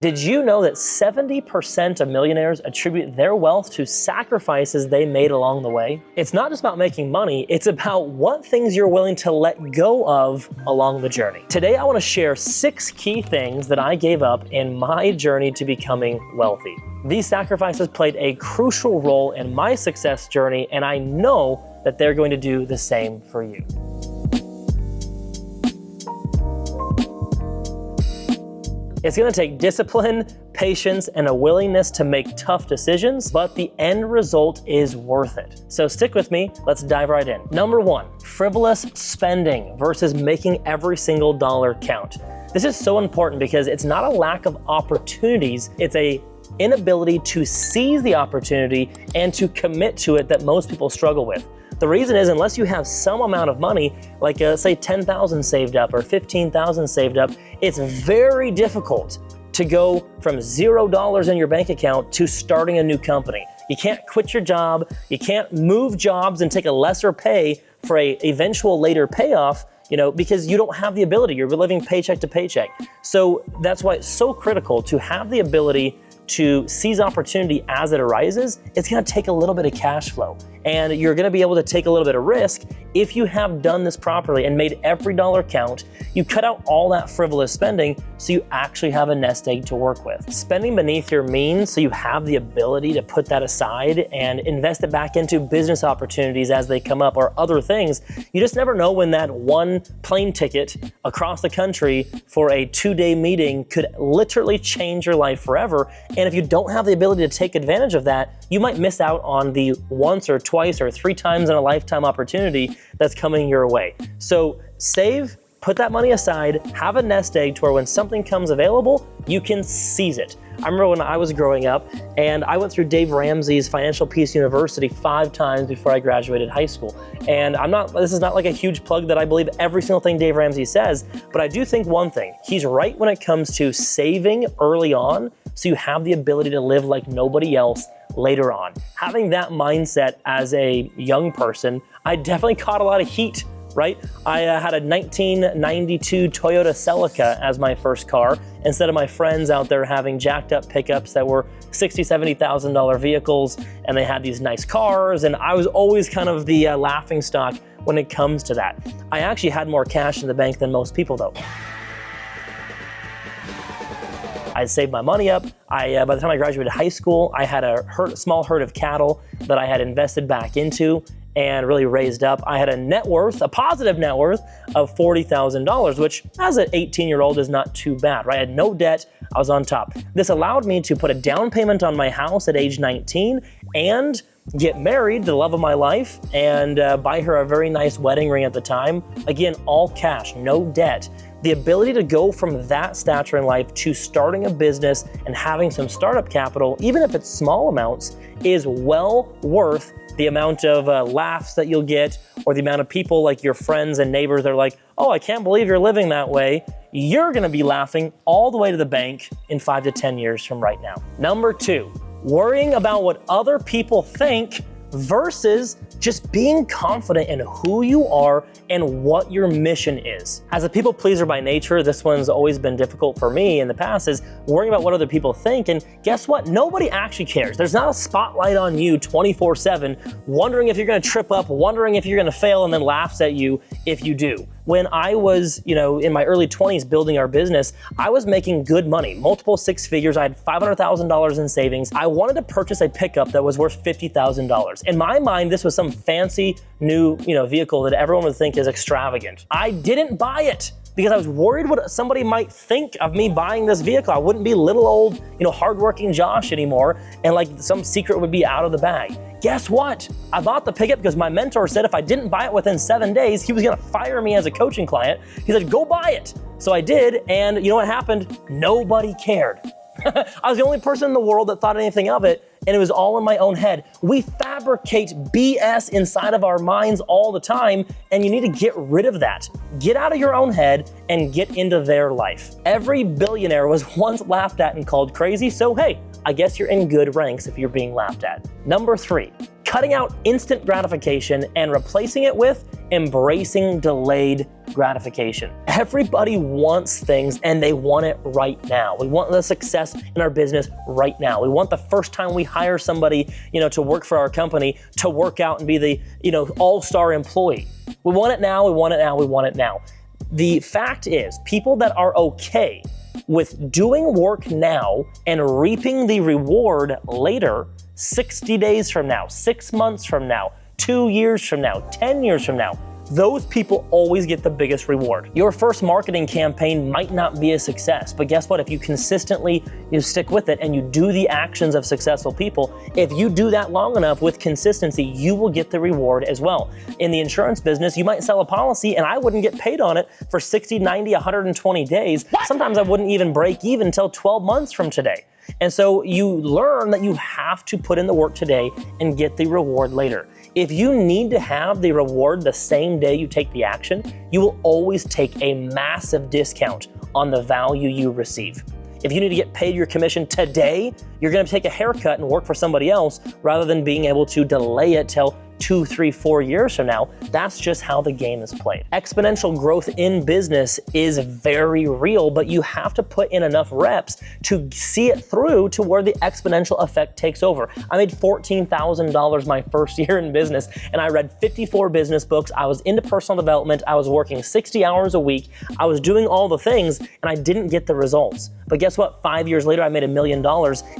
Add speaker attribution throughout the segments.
Speaker 1: Did you know that 70% of millionaires attribute their wealth to sacrifices they made along the way? It's not just about making money, it's about what things you're willing to let go of along the journey. Today, I want to share 6 key things that I gave up in my journey to becoming wealthy. These sacrifices played a crucial role in my success journey, and I know that they're going to do the same for you. It's going to take discipline, patience, and a willingness to make tough decisions, but the end result is worth it. So stick with me, let's dive right in. Number 1, frivolous spending versus making every single dollar count. This is so important because it's not a lack of opportunities, it's an inability to seize the opportunity and to commit to it that most people struggle with. The reason is, unless you have some amount of money, like say $10,000 saved up or $15,000 saved up, it's very difficult to go from $0 in your bank account to starting a new company. You can't quit your job, you can't move jobs and take a lesser pay for a eventual later payoff, because you don't have the ability. You're living paycheck to paycheck. So that's why it's so critical to have the ability to seize opportunity as it arises. It's gonna take a little bit of cash flow, and you're gonna be able to take a little bit of risk if you have done this properly and made every dollar count. You cut out all that frivolous spending so you actually have a nest egg to work with. Spending beneath your means so you have the ability to put that aside and invest it back into business opportunities as they come up or other things. You just never know when that one plane ticket across the country for a 2-day meeting could literally change your life forever. And if you don't have the ability to take advantage of that, you might miss out on the once or twice or 3 times in a lifetime opportunity that's coming your way. So save, put that money aside, have a nest egg to where when something comes available, you can seize it. I remember when I was growing up and I went through Dave Ramsey's Financial Peace University 5 times before I graduated high school. And this is not like a huge plug that I believe every single thing Dave Ramsey says, but I do think one thing, he's right when it comes to saving early on so you have the ability to live like nobody else later on. Having that mindset as a young person, I definitely caught a lot of heat, right? I had a 1992 Toyota Celica as my first car, instead of my friends out there having jacked up pickups that were $60,000, $70,000 vehicles, and they had these nice cars, and I was always kind of the laughing stock when it comes to that. I actually had more cash in the bank than most people though. I saved my money up. By the time I graduated high school, I had a small herd of cattle that I had invested back into and really raised up. I had a positive net worth of $40,000, which as an 18-year-old is not too bad, right? I had no debt, I was on top. This allowed me to put a down payment on my house at age 19 and get married to the love of my life and buy her a very nice wedding ring at the time. Again, all cash, no debt. The ability to go from that stature in life to starting a business and having some startup capital, even if it's small amounts, is well worth the amount of laughs that you'll get or the amount of people like your friends and neighbors that are like, oh, I can't believe you're living that way. You're gonna be laughing all the way to the bank in 5 to 10 years from right now. Number 2, worrying about what other people think versus just being confident in who you are and what your mission is. As a people pleaser by nature, this one's always been difficult for me in the past, is worrying about what other people think. And guess what? Nobody actually cares. There's not a spotlight on you 24/7, wondering if you're gonna trip up, wondering if you're gonna fail, and then laughs at you if you do. When I was, in my early 20s building our business, I was making good money, multiple 6 figures. I had $500,000 in savings. I wanted to purchase a pickup that was worth $50,000. In my mind, this was some fancy new, vehicle that everyone would think is extravagant. I didn't buy it because I was worried what somebody might think of me buying this vehicle. I wouldn't be little old, hardworking Josh anymore, and like some secret would be out of the bag. Guess what? I bought the pickup because my mentor said if I didn't buy it within 7 days, he was gonna fire me as a coaching client. He said, go buy it. So I did, and you know what happened? Nobody cared. I was the only person in the world that thought anything of it, and it was all in my own head. We fabricate BS inside of our minds all the time, and you need to get rid of that. Get out of your own head and get into their life. Every billionaire was once laughed at and called crazy, so hey, I guess you're in good ranks if you're being laughed at. Number 3, cutting out instant gratification and replacing it with embracing delayed gratification. Everybody wants things and they want it right now. We want the success in our business right now. We want the first time we hire somebody, to work for our company to work out and be the, all-star employee. We want it now, we want it now, we want it now. The fact is, people that are okay with doing work now and reaping the reward later, 60 days from now, 6 months from now, 2 years from now, 10 years from now, those people always get the biggest reward. Your first marketing campaign might not be a success, but guess what? If you consistently stick with it and you do the actions of successful people, if you do that long enough with consistency, you will get the reward as well. In the insurance business, you might sell a policy and I wouldn't get paid on it for 60, 90, 120 days. Sometimes I wouldn't even break even until 12 months from today. And so you learn that you have to put in the work today and get the reward later. If you need to have the reward the same day you take the action, you will always take a massive discount on the value you receive. If you need to get paid your commission today, you're going to take a haircut and work for somebody else rather than being able to delay it till 2, 3, 4 years from now. That's just how the game is played. Exponential growth in business is very real, but you have to put in enough reps to see it through to where the exponential effect takes over. I made $14,000 my first year in business, and I read 54 business books. I was into personal development. I was working 60 hours a week. I was doing all the things, and I didn't get the results. But guess what? 5 years later, I made $1 million,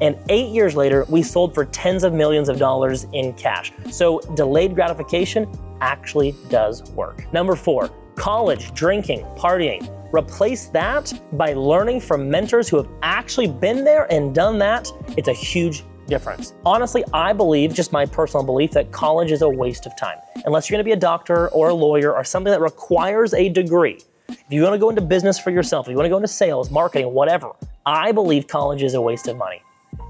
Speaker 1: and 8 years later, we sold for tens of millions of dollars in cash. So delayed gratification actually does work. Number 4, college, drinking, partying. Replace that by learning from mentors who have actually been there and done that. It's a huge difference. Honestly, I believe, just my personal belief, that college is a waste of time. Unless you're gonna be a doctor or a lawyer or something that requires a degree. If you wanna go into business for yourself, if you wanna go into sales, marketing, whatever, I believe college is a waste of money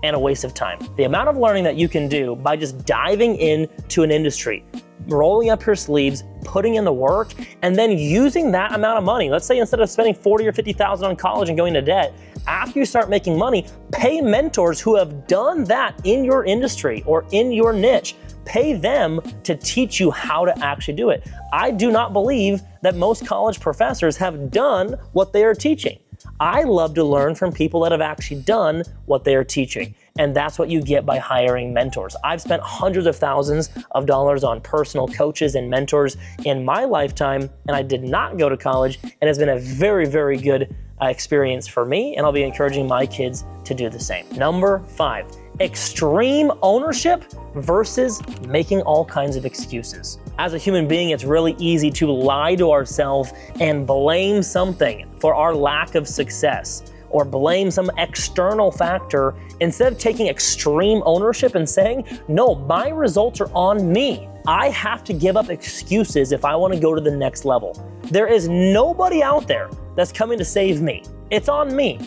Speaker 1: and a waste of time. The amount of learning that you can do by just diving into an industry, rolling up your sleeves, putting in the work, and then using that amount of money. Let's say instead of spending $40,000 or $50,000 on college and going to debt, after you start making money, pay mentors who have done that in your industry or in your niche. Pay them to teach you how to actually do it. I do not believe that most college professors have done what they are teaching. I love to learn from people that have actually done what they are teaching. And that's what you get by hiring mentors. I've spent hundreds of thousands of dollars on personal coaches and mentors in my lifetime, and I did not go to college, and it's been a very, very good experience for me, and I'll be encouraging my kids to do the same. Number 5, extreme ownership versus making all kinds of excuses. As a human being, it's really easy to lie to ourselves and blame something for our lack of success or blame some external factor instead of taking extreme ownership and saying, no, my results are on me. I have to give up excuses if I want to go to the next level. There is nobody out there that's coming to save me. It's on me.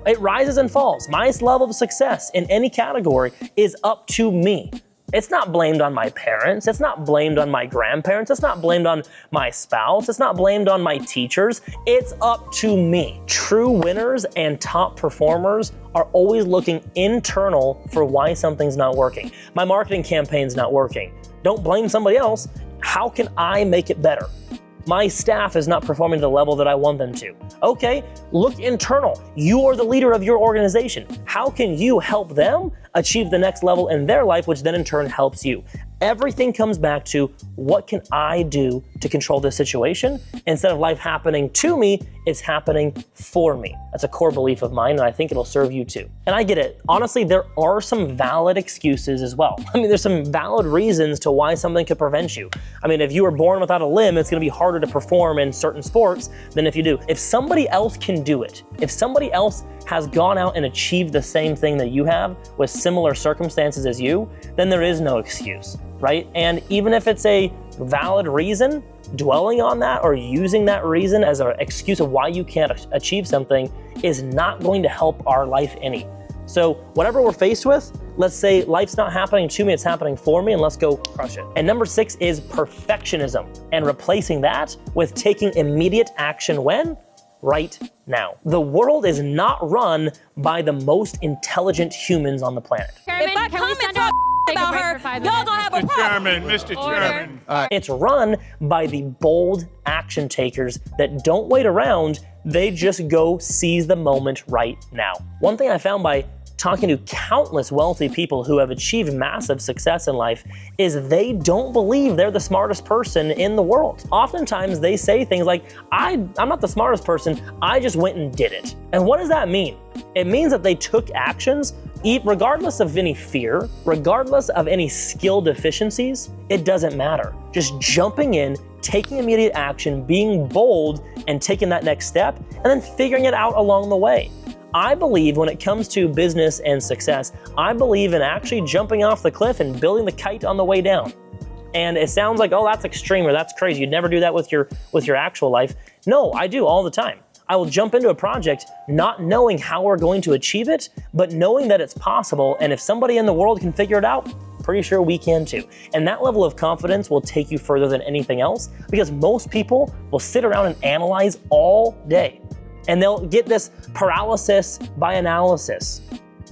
Speaker 1: It rises and falls. My level of success in any category is up to me. It's not blamed on my parents. It's not blamed on my grandparents. It's not blamed on my spouse. It's not blamed on my teachers. It's up to me. True winners and top performers are always looking internal for why something's not working. My marketing campaign's not working. Don't blame somebody else. How can I make it better? My staff is not performing to the level that I want them to. Okay, look internal. You are the leader of your organization. How can you help them achieve the next level in their life, which then in turn helps you? Everything comes back to, what can I do to control this situation? Instead of life happening to me, it's happening for me. That's a core belief of mine, and I think it'll serve you too. And I get it. Honestly, there are some valid excuses as well. I mean, there's some valid reasons to why something could prevent you. I mean, if you were born without a limb, it's gonna be harder to perform in certain sports than if you do. If somebody else can do it, if somebody else has gone out and achieved the same thing that you have with similar circumstances as you, then there is no excuse, right? And even if it's a valid reason, dwelling on that or using that reason as an excuse of why you can't achieve something is not going to help our life any. So whatever we're faced with, let's say life's not happening to me, it's happening for me, and let's go crush it. And number 6 is perfectionism, and replacing that with taking immediate action when? right now. The world is not run by the most intelligent humans on the planet.
Speaker 2: Chairman, can we send her about her, y'all gonna have a problem.
Speaker 3: Mr. Chairman.
Speaker 1: It's run by the bold action takers that don't wait around, they just go seize the moment right now. One thing I found by talking to countless wealthy people who have achieved massive success in life is they don't believe they're the smartest person in the world. Oftentimes they say things like, I'm not the smartest person, I just went and did it. And what does that mean? It means that they took actions regardless of any fear, regardless of any skill deficiencies, it doesn't matter. Just jumping in, taking immediate action, being bold, and taking that next step, and then figuring it out along the way. I believe when it comes to business and success, I believe in actually jumping off the cliff and building the kite on the way down. And it sounds like, oh, that's extreme or that's crazy. You'd never do that with your actual life. No, I do all the time. I will jump into a project not knowing how we're going to achieve it, but knowing that it's possible. And if somebody in the world can figure it out, pretty sure we can too. And that level of confidence will take you further than anything else, because most people will sit around and analyze all day. And they'll get this paralysis by analysis,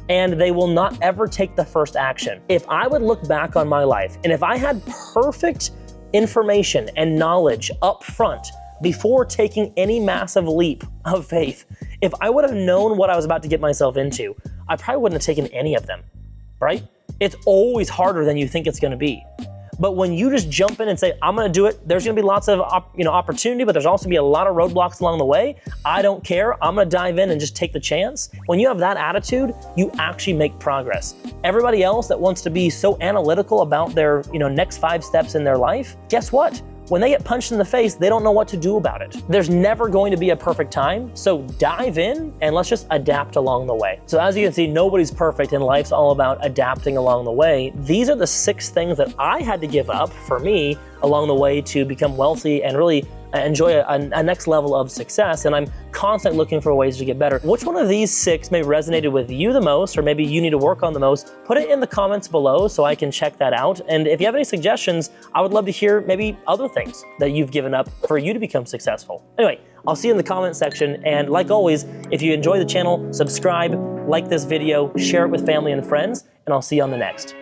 Speaker 1: and they will not ever take the first action. If I would look back on my life, and if I had perfect information and knowledge up front before taking any massive leap of faith, if I would have known what I was about to get myself into, I probably wouldn't have taken any of them, right? It's always harder than you think it's gonna be. But when you just jump in and say, I'm gonna do it, there's gonna be lots of opportunity, but there's also gonna be a lot of roadblocks along the way. I don't care, I'm gonna dive in and just take the chance. When you have that attitude, you actually make progress. Everybody else that wants to be so analytical about their next 5 steps in their life, guess what? When they get punched in the face, they don't know what to do about it. There's never going to be a perfect time, so dive in and let's just adapt along the way. So as you can see, nobody's perfect and life's all about adapting along the way. These are the 6 things that I had to give up for me along the way to become wealthy and really enjoy a next level of success, and I'm constantly looking for ways to get better. Which one of these 6 may resonated with you the most, or maybe you need to work on the most? Put it in the comments below so I can check that out. And if you have any suggestions, I would love to hear maybe other things that you've given up for you to become successful. Anyway, I'll see you in the comment section, and like always, if you enjoy the channel, subscribe, like this video, share it with family and friends, and I'll see you on the next.